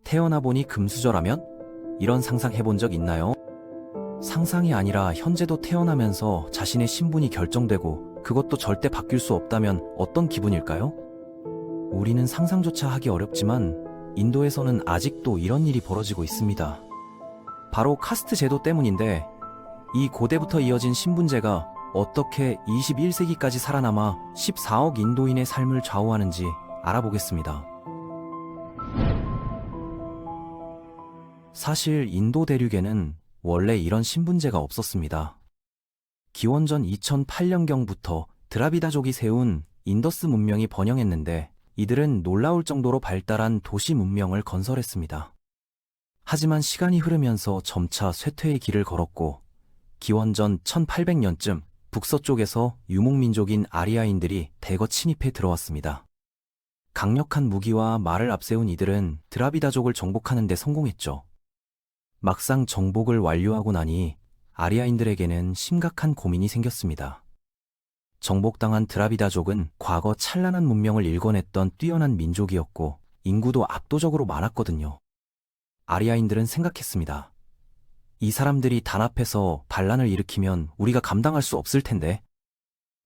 태어나 보니 금수저라면? 이런 상상 해본 적 있나요? 상상이 아니라 현재도 태어나면서 자신의 신분이 결정되고 그것도 절대 바뀔 수 없다면 어떤 기분일까요? 우리는 상상조차 하기 어렵지만 인도에서는 아직도 이런 일이 벌어지고 있습니다. 바로 카스트 제도 때문인데 이 고대부터 이어진 신분제가 어떻게 21세기까지 살아남아 14억 인도인의 삶을 좌우하는지 알아보겠습니다. 사실 인도 대륙에는 원래 이런 신분제가 없었습니다. 기원전 2008년경부터 드라비다족이 세운 인더스 문명이 번영했는데 이들은 놀라울 정도로 발달한 도시 문명을 건설했습니다. 하지만 시간이 흐르면서 점차 쇠퇴의 길을 걸었고 기원전 1800년쯤 북서쪽에서 유목민족인 아리아인들이 대거 침입해 들어왔습니다. 강력한 무기와 말을 앞세운 이들은 드라비다족을 정복하는 데 성공했죠. 막상 정복을 완료하고 나니 아리아인들에게는 심각한 고민이 생겼습니다. 정복당한 드라비다족은 과거 찬란한 문명을 일궈냈던 뛰어난 민족이었고 인구도 압도적으로 많았거든요. 아리아인들은 생각했습니다. 이 사람들이 단합해서 반란을 일으키면 우리가 감당할 수 없을 텐데.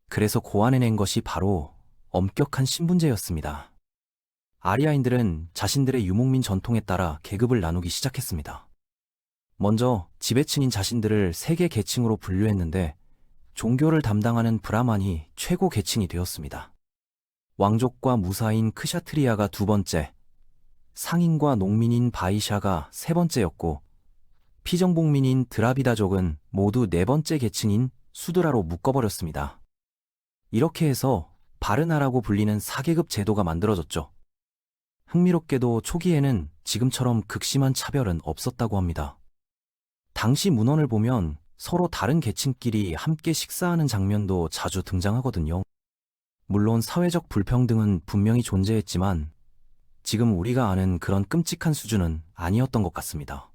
그래서 고안해낸 것이 바로 엄격한 신분제였습니다. 아리아인들은 자신들의 유목민 전통에 따라 계급을 나누기 시작했습니다. 먼저 지배층인 자신들을 3개 계층으로 분류했는데 종교를 담당하는 브라만이 최고 계층이 되었습니다. 왕족과 무사인 크샤트리아가 2번째, 상인과 농민인 바이샤가 3번째였고 피정복민인 드라비다족은 모두 4번째 계층인 수드라로 묶어버렸습니다. 이렇게 해서 바르나라고 불리는 4계급 제도가 만들어졌죠. 흥미롭게도 초기에는 지금처럼 극심한 차별은 없었다고 합니다. 당시 문헌을 보면 서로 다른 계층끼리 함께 식사하는 장면도 자주 등장하거든요. 물론 사회적 불평등은 분명히 존재했지만 지금 우리가 아는 그런 끔찍한 수준은 아니었던 것 같습니다.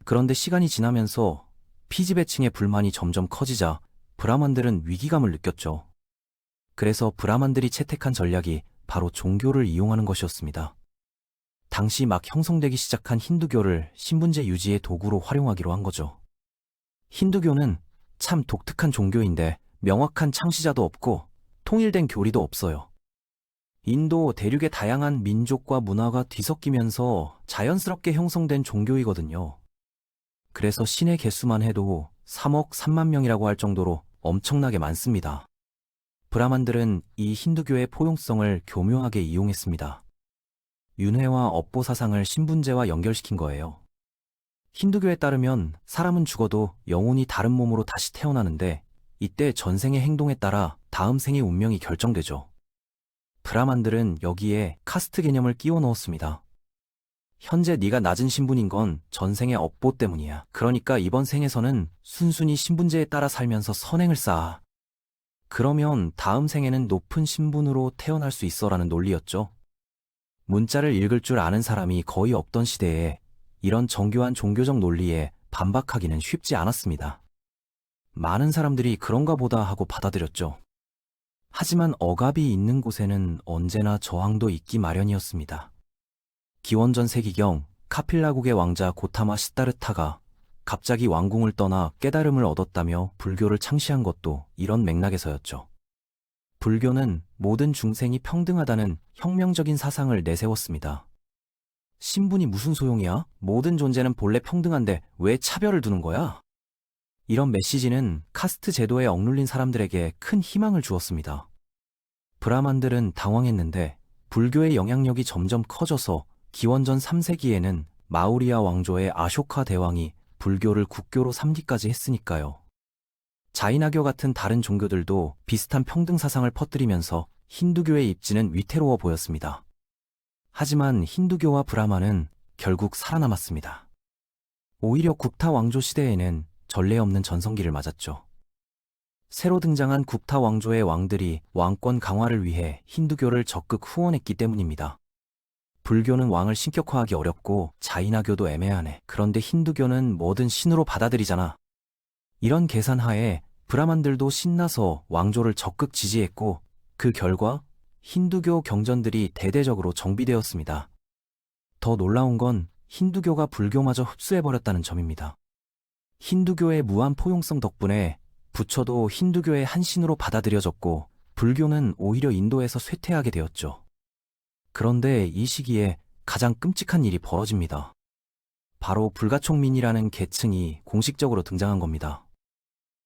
그런데 시간이 지나면서 피지배층의 불만이 점점 커지자 브라만들은 위기감을 느꼈죠. 그래서 브라만들이 채택한 전략이 바로 종교를 이용하는 것이었습니다. 당시 막 형성되기 시작한 힌두교를 신분제 유지의 도구로 활용하기로 한 거죠. 힌두교는 참 독특한 종교인데 명확한 창시자도 없고 통일된 교리도 없어요. 인도 대륙의 다양한 민족과 문화가 뒤섞이면서 자연스럽게 형성된 종교이거든요. 그래서 신의 개수만 해도 3억 3만 명이라고 할 정도로 엄청나게 많습니다. 브라만들은 이 힌두교의 포용성을 교묘하게 이용했습니다. 윤회와 업보 사상을 신분제와 연결시킨 거예요. 힌두교에 따르면 사람은 죽어도 영혼이 다른 몸으로 다시 태어나는데 이때 전생의 행동에 따라 다음 생의 운명이 결정되죠. 브라만들은 여기에 카스트 개념을 끼워 넣었습니다. 현재 네가 낮은 신분인 건 전생의 업보 때문이야. 그러니까 이번 생에서는 순순히 신분제에 따라 살면서 선행을 쌓아. 그러면 다음 생에는 높은 신분으로 태어날 수 있어라는 논리였죠. 문자를 읽을 줄 아는 사람이 거의 없던 시대에 이런 정교한 종교적 논리에 반박하기는 쉽지 않았습니다. 많은 사람들이 그런가 보다 하고 받아들였죠. 하지만 억압이 있는 곳에는 언제나 저항도 있기 마련이었습니다. 기원전 세기경 카필라국의 왕자 고타마 시다르타가 갑자기 왕궁을 떠나 깨달음을 얻었다며 불교를 창시한 것도 이런 맥락에서였죠. 불교는 모든 중생이 평등하다는 혁명적인 사상을 내세웠습니다. 신분이 무슨 소용이야? 모든 존재는 본래 평등한데 왜 차별을 두는 거야? 이런 메시지는 카스트 제도에 억눌린 사람들에게 큰 희망을 주었습니다. 브라만들은 당황했는데 불교의 영향력이 점점 커져서 기원전 3세기에는 마우리아 왕조의 아쇼카 대왕이 불교를 국교로 삼기까지 했으니까요. 자이나교 같은 다른 종교들도 비슷한 평등 사상을 퍼뜨리면서 힌두교의 입지는 위태로워 보였습니다. 하지만 힌두교와 브라만은 결국 살아남았습니다. 오히려 굽타 왕조 시대에는 전례 없는 전성기를 맞았죠. 새로 등장한 굽타 왕조의 왕들이 왕권 강화를 위해 힌두교를 적극 후원했기 때문입니다. 불교는 왕을 신격화하기 어렵고 자이나교도 애매하네. 그런데 힌두교는 뭐든 신으로 받아들이잖아. 이런 계산하에 브라만들도 신나서 왕조를 적극 지지했고 그 결과 힌두교 경전들이 대대적으로 정비되었습니다. 더 놀라운 건 힌두교가 불교마저 흡수해버렸다는 점입니다. 힌두교의 무한 포용성 덕분에 부처도 힌두교의 한 신으로 받아들여졌고 불교는 오히려 인도에서 쇠퇴하게 되었죠. 그런데 이 시기에 가장 끔찍한 일이 벌어집니다. 바로 불가촉민이라는 계층이 공식적으로 등장한 겁니다.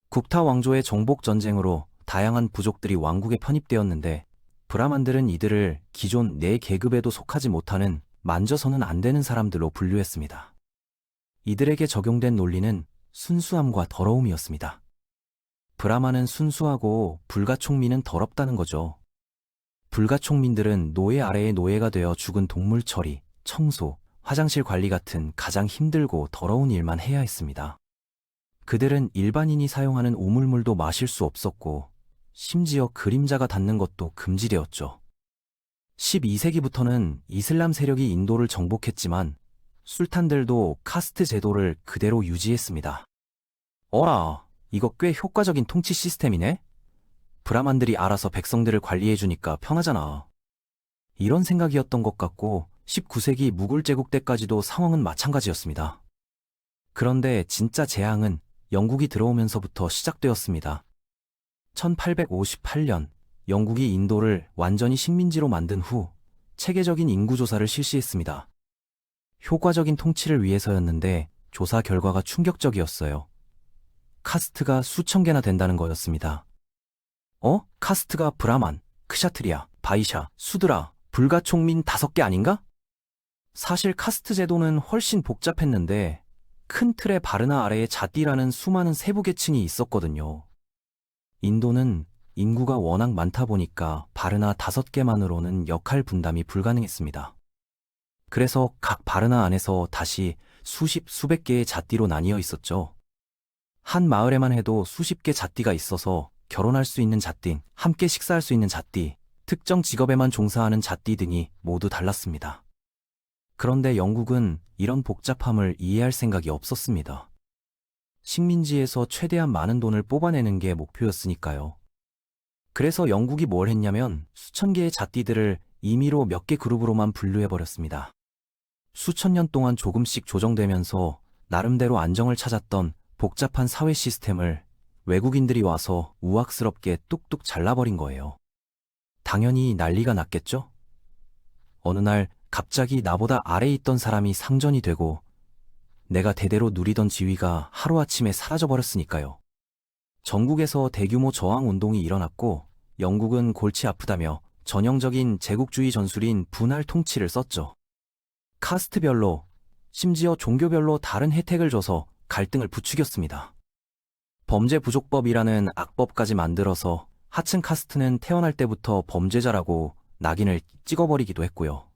국타 왕조의 정복 전쟁으로 다양한 부족들이 왕국에 편입되었는데 브라만들은 이들을 기존 네 계급에도 속하지 못하는 만져서는 안 되는 사람들로 분류했습니다. 이들에게 적용된 논리는 순수함과 더러움이었습니다. 브라만은 순수하고 불가촉민은 더럽다는 거죠. 불가촉민들은 노예 아래의 노예가 되어 죽은 동물 처리, 청소, 화장실 관리 같은 가장 힘들고 더러운 일만 해야 했습니다. 그들은 일반인이 사용하는 우물물도 마실 수 없었고 심지어 그림자가 닿는 것도 금지되었죠. 12세기부터는 이슬람 세력이 인도를 정복했지만 술탄들도 카스트 제도를 그대로 유지했습니다. 어라, 이거 꽤 효과적인 통치 시스템이네? 브라만들이 알아서 백성들을 관리해주니까 편하잖아. 이런 생각이었던 것 같고 19세기 무굴 제국 때까지도 상황은 마찬가지였습니다. 그런데 진짜 재앙은 영국이 들어오면서부터 시작되었습니다. 1858년 영국이 인도를 완전히 식민지로 만든 후 체계적인 인구조사를 실시했습니다. 효과적인 통치를 위해서였는데 조사 결과가 충격적이었어요. 카스트가 수천 개나 된다는 거였습니다. 카스트가 브라만, 크샤트리아, 바이샤, 수드라, 불가촉민 5개 아닌가? 사실 카스트 제도는 훨씬 복잡했는데 큰 틀의 바르나 아래에 자띠라는 수많은 세부 계층이 있었거든요. 인도는 인구가 워낙 많다 보니까 바르나 5개만으로는 역할 분담이 불가능했습니다. 그래서 각 바르나 안에서 다시 수십, 수백 개의 자띠로 나뉘어 있었죠. 한 마을에만 해도 수십 개 자띠가 있어서 결혼할 수 있는 자띠, 함께 식사할 수 있는 자띠, 특정 직업에만 종사하는 자띠 등이 모두 달랐습니다. 그런데 영국은 이런 복잡함을 이해할 생각이 없었습니다. 식민지에서 최대한 많은 돈을 뽑아내는 게 목표였으니까요. 그래서 영국이 뭘 했냐면 수천 개의 자띠들을 임의로 몇 개 그룹으로만 분류해버렸습니다. 수천 년 동안 조금씩 조정되면서 나름대로 안정을 찾았던 복잡한 사회 시스템을 외국인들이 와서 우악스럽게 뚝뚝 잘라버린 거예요. 당연히 난리가 났겠죠? 어느 날 갑자기 나보다 아래에 있던 사람이 상전이 되고 내가 대대로 누리던 지위가 하루아침에 사라져버렸으니까요. 전국에서 대규모 저항운동이 일어났고 영국은 골치 아프다며 전형적인 제국주의 전술인 분할 통치를 썼죠. 카스트별로, 심지어 종교별로 다른 혜택을 줘서 갈등을 부추겼습니다. 범죄부족법이라는 악법까지 만들어서 하층 카스트는 태어날 때부터 범죄자라고 낙인을 찍어버리기도 했고요.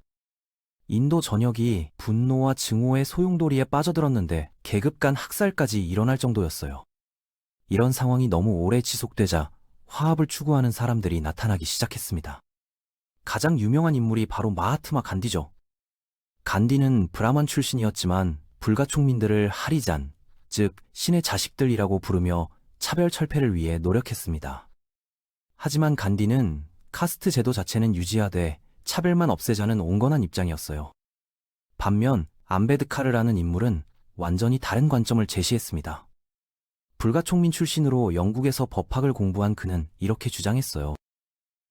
인도 전역이 분노와 증오의 소용돌이에 빠져들었는데 계급 간 학살까지 일어날 정도였어요. 이런 상황이 너무 오래 지속되자 화합을 추구하는 사람들이 나타나기 시작했습니다. 가장 유명한 인물이 바로 마하트마 간디죠. 간디는 브라만 출신이었지만 불가촉민들을 하리잔, 즉 신의 자식들이라고 부르며 차별철폐를 위해 노력했습니다. 하지만 간디는 카스트 제도 자체는 유지하되 차별만 없애자는 온건한 입장이었어요. 반면 암베드카르라는 인물은 완전히 다른 관점을 제시했습니다. 불가촉민 출신으로 영국에서 법학을 공부한 그는 이렇게 주장했어요.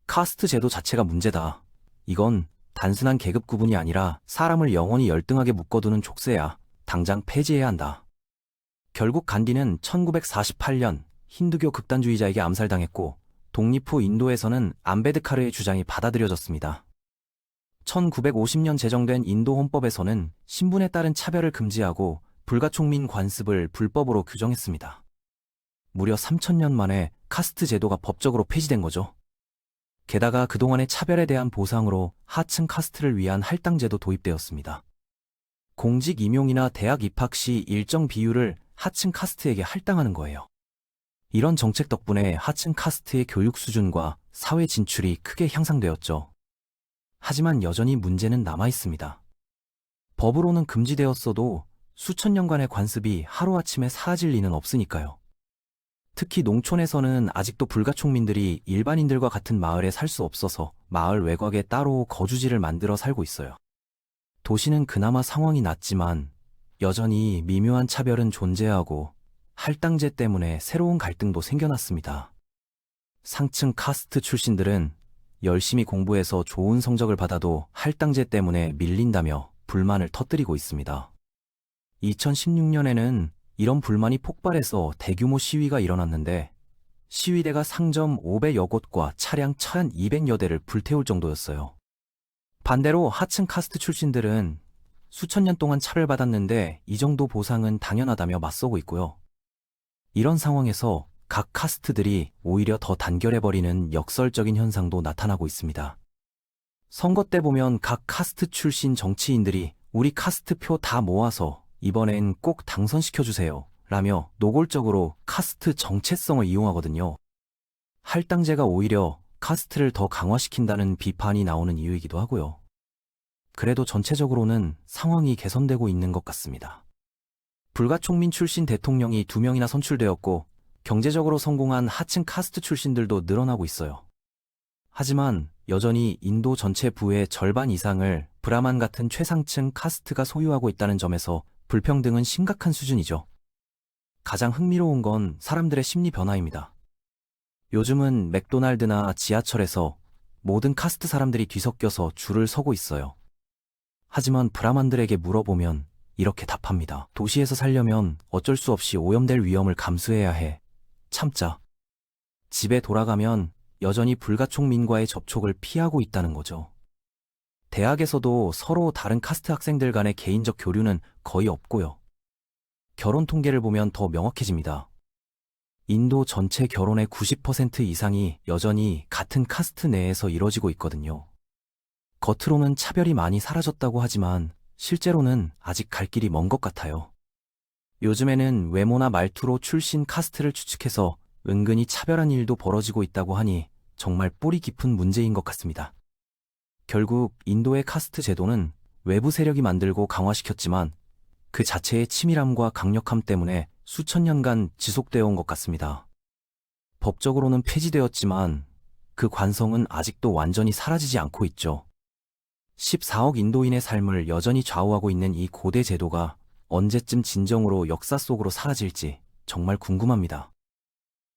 카스트 제도 자체가 문제다. 이건 단순한 계급 구분이 아니라 사람을 영원히 열등하게 묶어두는 족쇄야. 당장 폐지해야 한다. 결국 간디는 1948년 힌두교 극단주의자에게 암살당했고 독립 후 인도에서는 암베드카르의 주장이 받아들여졌습니다. 1950년 제정된 인도 헌법에서는 신분에 따른 차별을 금지하고 불가촉민 관습을 불법으로 규정했습니다. 무려 3000년 만에 카스트 제도가 법적으로 폐지된 거죠. 게다가 그동안의 차별에 대한 보상으로 하층 카스트를 위한 할당제도 도입되었습니다. 공직 임용이나 대학 입학 시 일정 비율을 하층 카스트에게 할당하는 거예요. 이런 정책 덕분에 하층 카스트의 교육 수준과 사회 진출이 크게 향상되었죠. 하지만 여전히 문제는 남아있습니다. 법으로는 금지되었어도 수천 년간의 관습이 하루아침에 사라질 리는 없으니까요. 특히 농촌에서는 아직도 불가촉민들이 일반인들과 같은 마을에 살 수 없어서 마을 외곽에 따로 거주지를 만들어 살고 있어요. 도시는 그나마 상황이 낫지만 여전히 미묘한 차별은 존재하고 할당제 때문에 새로운 갈등도 생겨났습니다. 상층 카스트 출신들은 열심히 공부해서 좋은 성적을 받아도 할당제 때문에 밀린다며 불만을 터뜨리고 있습니다. 2016년에는 이런 불만이 폭발해서 대규모 시위가 일어났는데 시위대가 상점 500여 곳과 차량 1200여 대를 불태울 정도였어요. 반대로 하층 카스트 출신들은 수천 년 동안 차를 받았는데 이 정도 보상은 당연하다며 맞서고 있고요. 이런 상황에서 각 카스트들이 오히려 더 단결해버리는 역설적인 현상도 나타나고 있습니다. 선거 때 보면 각 카스트 출신 정치인들이 우리 카스트 표 다 모아서 이번엔 꼭 당선시켜주세요 라며 노골적으로 카스트 정체성을 이용하거든요. 할당제가 오히려 카스트를 더 강화시킨다는 비판이 나오는 이유이기도 하고요. 그래도 전체적으로는 상황이 개선되고 있는 것 같습니다. 불가촉민 출신 대통령이 2명이나 선출되었고 경제적으로 성공한 하층 카스트 출신들도 늘어나고 있어요. 하지만 여전히 인도 전체 부의 절반 이상을 브라만 같은 최상층 카스트가 소유하고 있다는 점에서 불평등은 심각한 수준이죠. 가장 흥미로운 건 사람들의 심리 변화입니다. 요즘은 맥도날드나 지하철에서 모든 카스트 사람들이 뒤섞여서 줄을 서고 있어요. 하지만 브라만들에게 물어보면 이렇게 답합니다. 도시에서 살려면 어쩔 수 없이 오염될 위험을 감수해야 해. 참자. 집에 돌아가면 여전히 불가촉민과의 접촉을 피하고 있다는 거죠. 대학에서도 서로 다른 카스트 학생들 간의 개인적 교류는 거의 없고요. 결혼 통계를 보면 더 명확해집니다. 인도 전체 결혼의 90% 이상이 여전히 같은 카스트 내에서 이뤄지고 있거든요. 겉으로는 차별이 많이 사라졌다고 하지만 실제로는 아직 갈 길이 먼 것 같아요. 요즘에는 외모나 말투로 출신 카스트를 추측해서 은근히 차별한 일도 벌어지고 있다고 하니 정말 뿌리 깊은 문제인 것 같습니다. 결국 인도의 카스트 제도는 외부 세력이 만들고 강화시켰지만 그 자체의 치밀함과 강력함 때문에 수천 년간 지속되어 온 것 같습니다. 법적으로는 폐지되었지만 그 관성은 아직도 완전히 사라지지 않고 있죠. 14억 인도인의 삶을 여전히 좌우하고 있는 이 고대 제도가 언제쯤 진정으로 역사 속으로 사라질지 정말 궁금합니다.